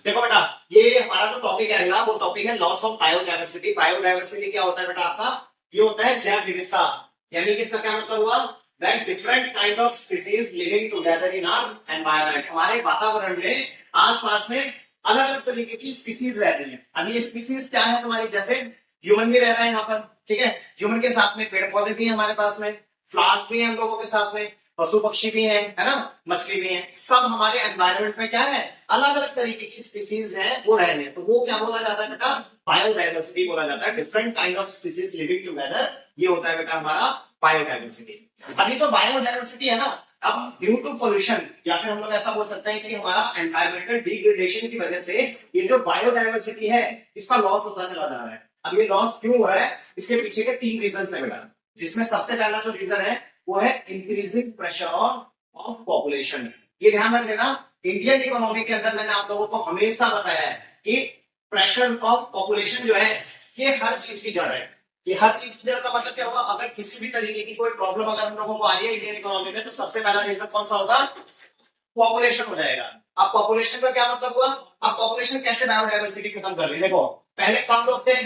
देखो बेटा, ये हमारा जो टॉपिक है अगला, वो टॉपिक है लॉस ऑफ बायोडाइवर्सिटी। बायोडाइवर्सिटी क्या होता है बेटा आपका? ये होता है जैव विविधता। यानी कि इसका क्या मतलब हुआ? That different kind of species living together in our environment. हमारे वातावरण में आसपास में अलग अलग तरीके की स्पीसीज रह रही है। अब ये स्पीसीज क्या है तुम्हारी? जैसे ह्यूमन भी रह रहा है यहाँ पर, ठीक है। ह्यूमन के साथ में पेड़ पौधे भी है हमारे पास में, फ्लावर्स भी है हम लोगों के साथ में, पशु पक्षी भी है ना, मछली भी है। सब हमारे एनवायरनमेंट में क्या है? अलग अलग तरीके की स्पीसीज है वो रह रहे हैं। तो वो क्या बोला जाता है बेटा? बायोडाइवर्सिटी बोला जाता है। Different kind of species living together, ये होता है बेटा हमारा बायोडाइवर्सिटी। अभी तो बायोडाइवर्सिटी है ना, अब ड्यू टू पोल्यूशन या फिर हम लोग ऐसा बोल सकते हैं कि हमारा एनवायरमेंटल डिग्रेडेशन की वजह से ये जो बायोडाइवर्सिटी है इसका लॉस होता चला जा रहा है। अब ये लॉस क्यों हो रहा है? इसके पीछे के 3 रीजन है बेटा, जिसमें सबसे पहला जो रीजन है वो है इंक्रीजिंग प्रेशर ऑफ पॉपुलेशन। ये ध्यान रख लेना, इंडियन इकोनॉमी के अंदर मैंने आप लोगों को हमेशा बताया है कि प्रेशर ऑफ पॉपुलेशन जो है ये हर चीज की जड़ है। ये हर चीज की जड़ का मतलब क्या होगा? अगर किसी भी तरीके की कोई प्रॉब्लम अगर हम लोगों को आ रही है इंडियन इकोनॉमी में, तो सबसे पहला रीजन कौन सा होगा? पॉपुलेशन हो जाएगा। अब पॉपुलेशन का क्या मतलब हुआ? अब पॉपुलेशन कैसे बायोडाइवर्सिटी खत्म कर रही है? देखो, पहले कम लोग थे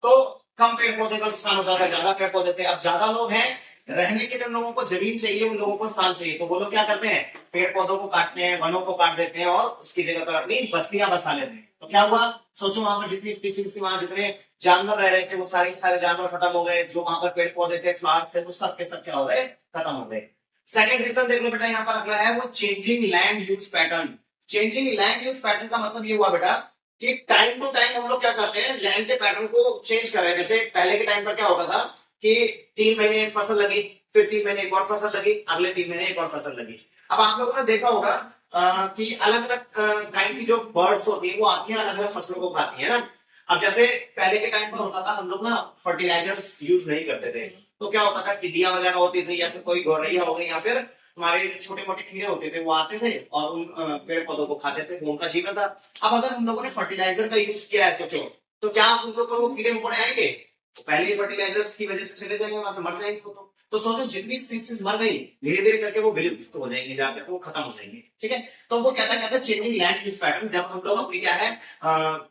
तो कम पेड़ पौधे का नुकसान होता था, ज्यादा पेड़ पौधे थे। अब ज्यादा लोग हैं, रहने के लिए उन लोगों को जमीन चाहिए, उन लोगों को स्थान चाहिए, तो वो लोग क्या करते हैं? पेड़ पौधों को काटते हैं, वनों को काट देते हैं और उसकी जगह पर अपनी बस्तियां बसा लेते हैं। तो क्या हुआ? सोचो, वहां पर जितनी स्पीसीज थी, वहां जितने जानवर रह रहे थे, वो सारे सारे जानवर खत्म हो गए। जो वहां पर पेड़ पौधे थे, फ्लावर्स थे, वो सब के सब क्या हो गए? खत्म हो गए। सेकंड रीजन देख लो बेटा, यहाँ पर अगला है वो changing land use pattern. Changing land use pattern का मतलब ये हुआ बेटा कि टाइम टू टाइम हम लोग क्या करते हैं? लैंड के पैटर्न को चेंज कर रहे हैं। जैसे पहले के टाइम पर क्या होता था कि 3 महीने एक फसल लगी, फिर 3 महीने एक और फसल लगी, अगले 3 महीने एक और फसल लगी। अब आप लोगों ने देखा होगा कि अलग अलग काइंड की जो बर्ड्स होती है वो आती है, अलग अलग फसलों को खाती है ना। अब जैसे पहले के टाइम पर होता था, हम लोग ना फर्टिलाइजर्स यूज नहीं करते थे, तो क्या होता था? टिड्डियां वगैरह होती थी, या फिर कोई गौरैया हो गई, या फिर हमारे छोटे मोटे कीड़े होते थे, वो आते थे और उन पेड़ पौधों को खाते थे, वो उनका जीवन था। अब अगर हम लोगों ने फर्टिलाइजर का यूज किया है, सोचो, तो क्या उन लोगों को वो कीड़े मकोड़े आएंगे? तो पहले ही फर्टिलाइजर्स की वजह से चले जाएंगे, वहां से मर जाएंगे। तो सोचो, जितनी स्पीसीज मर गई, धीरे धीरे करके वो विलुप्त हो जाएंगे, जाकर वो खत्म हो जाएंगे, ठीक है। तो वो कहता चेंजिंग लैंड यूज पैटर्न। जब हम लोग अपनी क्या है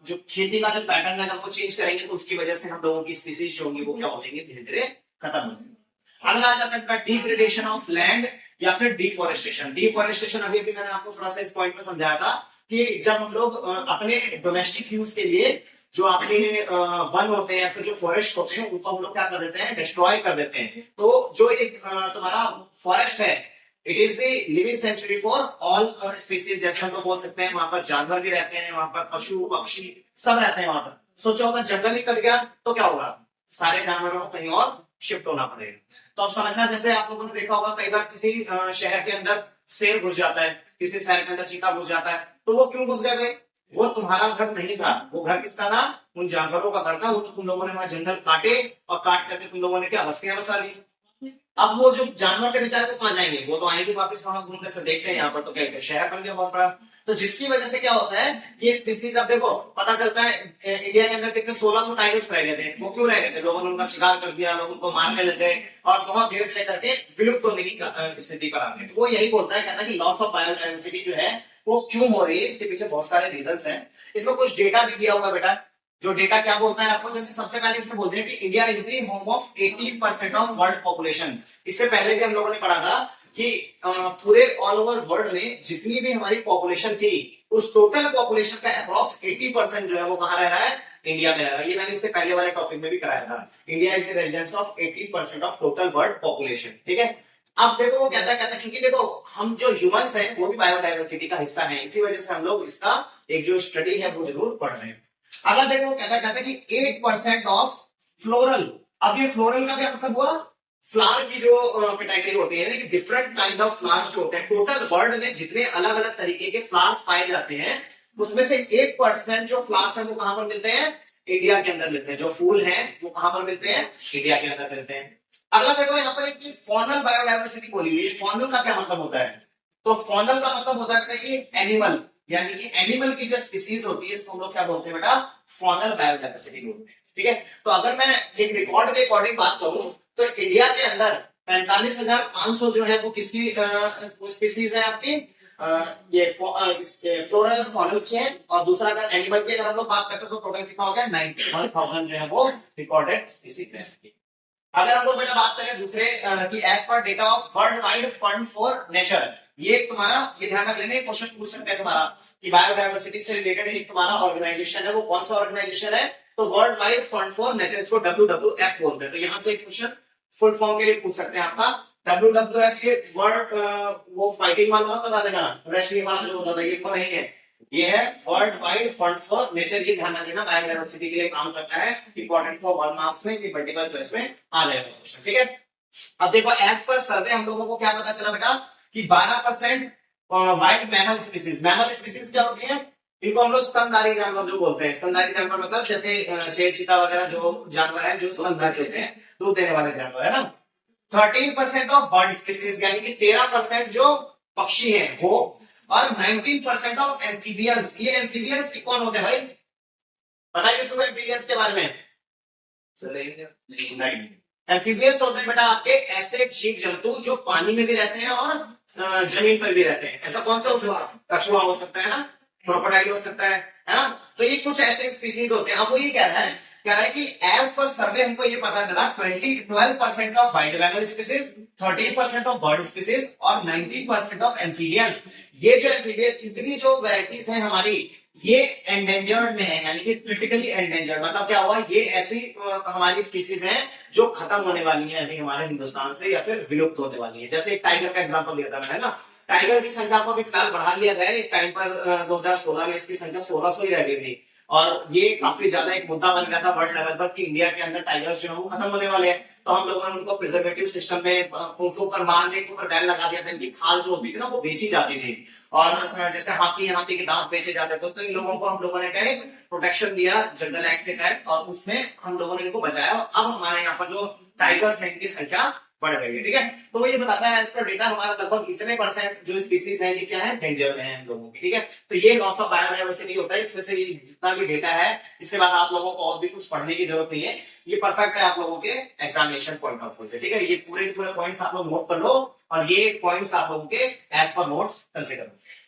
जो खेती का जो पैटर्न है, वो चेंज करेंगे, तो उसकी वजह से हम लोगों की स्पीसीज जो होंगी वो क्या हो जाएंगी? धीरे धीरे खत्म हो जाएंगे। अगला आ जाता है डिग्रेडेशन ऑफ लैंड या फिर डिफॉरेस्टेशन। डिफॉरेस्टेशन अभी अभी मैंने आपको थोड़ा सा इस पॉइंट में समझाया था कि जब हम लोग अपने डोमेस्टिक यूज के लिए जो अपने वन होते हैं या फिर जो फॉरेस्ट होते हैं, उनको हम लोग क्या कर देते हैं? डिस्ट्रॉय कर देते हैं। तो जो एक तुम्हारा फॉरेस्ट है, it is the living century for all species, जैसे हम लोग बोल सकते हैं। वहां पर जानवर भी रहते हैं, वहां पर पशु पक्षी सब रहते हैं वहां पर। सोचो, अगर जंगल ही कट गया तो क्या होगा? सारे जानवरों को कहीं और शिफ्ट होना पड़ेगा। तो अब समझना, जैसे आप लोगों ने देखा होगा कई बार किसी शहर के अंदर शेर घुस जाता है, किसी शहर के अंदर चीता घुस जाता है, तो वो क्यों घुस गए? वो तुम्हारा घर नहीं था, वो घर किसका था? उन जानवरों का घर था। वो तो तुम लोगों ने वहां जंगल काटे और काट करके तुम लोगों ने क्या बस्तियां बसा ली। अब वो जो जानवर के बेचारे को कहाँ जाएंगे? वो तो आएंगे वापस वहां घूम करके, देखते हैं यहाँ पर तो क्या शहर बन गया बहुत बड़ा। तो जिसकी वजह से क्या होता है, ये स्पीसीज, अब देखो पता चलता है इंडिया के अंदर कितने 1600 टाइगर्स रह गए थे। वो क्यों रह गए थे? लोगों ने उनका शिकार कर दिया, लोग उनको मारने लगे और बहुत धीरे धीरे करके विलुप्त होने की स्थिति पर आ गए। वो यही बोलता है, कहता है कि लॉस ऑफ बायोडाइवर्सिटी जो है वो क्यों हो रही है, इसके पीछे बहुत सारे रीजन है। इसमें कुछ डेटा भी दिया हुआ बेटा। जो डेटा क्या बोलता है आपको? जैसे सबसे पहले इसमें बोलते हैं कि India is the home of 80% of world population. इससे पहले भी हम लोगों ने पढ़ा था कि पूरे ऑल ओवर वर्ल्ड में जितनी भी हमारी पॉपुलेशन थी, उस टोटल पॉपुलेशन का अप्रॉक्स 80% जो है वो कहाँ रह रहा है? इंडिया में रह रहा है। ये मैंने इससे पहले वाले टॉपिक में भी कराया था। India is the residence of 80% of total world population, ठीक है। अब देखो वो कहता है क्योंकि देखो हम जो ह्यूमंस हैं वो भी बायोडाइवर्सिटी का हिस्सा है, इसी वजह से हम लोग इसका एक जो स्टडी है वो जरूर पढ़ रहे हैं। अगला देखो कहता है कि 8% ऑफ फ्लोरल। अब ये फ्लोरल का क्या मतलब हुआ? फ्लावर की जो कैटेगरी होती है, डिफरेंट काइंड ऑफ फ्लावर्स जो होते हैं, टोटल वर्ल्ड में जितने अलग अलग तरीके के फ्लावर्स पाए जाते हैं, उसमें से 8% जो फ्लावर्स है वो कहां पर मिलते हैं? इंडिया के अंदर मिलते हैं। जो फूल हैं वो कहां पर मिलते हैं? इंडिया के अंदर मिलते हैं। अगला देखो यहाँ पर एक फॉनल बायोडाइवर्सिटी बोली हुई है। फॉनल का क्या मतलब होता है? तो फॉनल का मतलब होता है कि एनिमल, यानी कि एनिमल की जो स्पीसीज होती है इसको हम लोग क्या बोलते हैं बेटा? फॉनल बायोडाइवर्सिटी बोलते हैं, ठीक है। तो अगर मैं एक रिकॉर्ड के अकॉर्डिंग बात करूं तो इंडिया के अंदर 45,500 जो है वो किसकी स्पीसीज है? आपकी ये फ्लोरल फॉनल की है, और दूसरा अगर एनिमल की अगर हम लोग बात करते हैं तो टोटल कितना हो गया 91,000 जो है वो रिकॉर्डेड स्पीसीज है। अगर हम लोग बेटा बात करें दूसरे कि as per data of world wide fund for nature, ये तुम्हारा ये ध्यान रख लेना, क्वेश्चन पूछ सकते हैं तुम्हारा कि बायोडायवर्सिटी से रिलेटेड एक तुम्हारा ऑर्गेनाइजेशन है, वो कौन सा ऑर्गेनाइजेशन है, तो world wide fund for nature, इसको WWF बोलते हैं। तो यहाँ से एक क्वेश्चन फुल फॉर्म के लिए पूछ सकते हैं आपका WWF, ये वर्ल्ड वो फाइटिंग वाला बता देना, रेस्लिंग वाला जो होता था, ये तो नहीं है, ये है world wide fund for nature. ये ध्यान रखना, बायोडायवर्सिटी के लिए काम करता है, इंपॉर्टेंट फॉर 1 मार्क्स में, ये मल्टीपल चॉइस में आ जाएगा क्वेश्चन, ठीक है। अब देखो एज पर सर्वे हम लोगों को क्या पता चला बेटा कि 12% wild mammal species, mammal species क्या होती है, इनको हम लोग स्तनधारी जानवर जो बोलते हैं। स्तनधारी जानवर मतलब जैसे शेर चीता वगैरह जो जानवर है जो स्तनधारी होते हैं, दूध देने वाले जानवर, है ना। 13% ऑफ बर्ड स्पीसीज, यानी कि 13% जो पक्षी है वो, और 19% ऑफ एम्फीबियंस। ये एम्फीबियंस कौन होते हैं भाई, बताइए इसको एम्फीबियंस के बारे में। नहीं, एम्फीबियंस होते हैं बेटा आपके ऐसे जीव जंतु जो पानी में भी रहते हैं और जमीन पर भी रहते हैं। ऐसा कौन सा हो सकता है, कछुआ हो सकता है ना, क्रोकोडाइल हो सकता है ना। तो ये कुछ ऐसे स्पीसीज होते हैं। अब वो ये कह रहा है कि एज पर सर्वे हमको ये पता चला 12% of wild mammal species, 13% of bird species और 19% ऑफ एम्फीबियंस। ये जो एम्फीबियंस, इतनी जो वेराइटीज हैं हमारी, ये एंडेंजर्ड में है, यानी कि क्रिटिकली एंडेंजर्ड। मतलब क्या हुआ, ये ऐसी हमारी स्पीसीज हैं जो खत्म होने वाली है अभी हमारे हिंदुस्तान से, या फिर विलुप्त होने वाली है। जैसे एक टाइगर का एग्जांपल दिया था मैंने ना, टाइगर की संख्या को अभी फिलहाल बढ़ा लिया गया है। एक टाइम पर 2016 में इसकी संख्या 1600 ही रह गई थी, और ये काफी ज्यादा एक मुद्दा बन गया था वर्ल्ड लेवल पर कि इंडिया के अंदर टाइगर्स जो है वो खत्म होने वाले हैं। तो हम लोगों ने उनको प्रिजर्वेटिव सिस्टम में उनके ऊपर मारने के ऊपर बैन लगा दिया था। इनकी खाल जो होती थी ना वो बेची जाती थी, और जैसे हाथी के दांत बेचे जाते थे, तो इन लोगों को हम लोगों ने क्या प्रोटेक्शन दिया जंगल एक्ट के तहत, और उसमें हम लोगों ने इनको बचाया। अब हमारे यहाँ पर जो टाइगर्स हैं इनकी संख्या बढ़ गई है, ठीक है। तो वो ये बताता है एज पर डेटा हमारा लगभग इतने परसेंट जो स्पीसीज है ये क्या है, डेंजर में है हम लोगों की, ठीक है। तो ये लॉस ऑफ बायोडायवर्सिटी होता है, इसमें से ये जितना भी डेटा है, इसके बाद आप लोगों को और भी कुछ पढ़ने की जरूरत नहीं है, ये परफेक्ट है आप लोगों के एग्जामिनेशन पॉइंट ऑफ व्यू से, ठीक है। ये पूरे पॉइंट्स आप लोग नोट कर लो, और ये पॉइंट्स आप लोगों के एज पर नोट्स कंसिडर करो।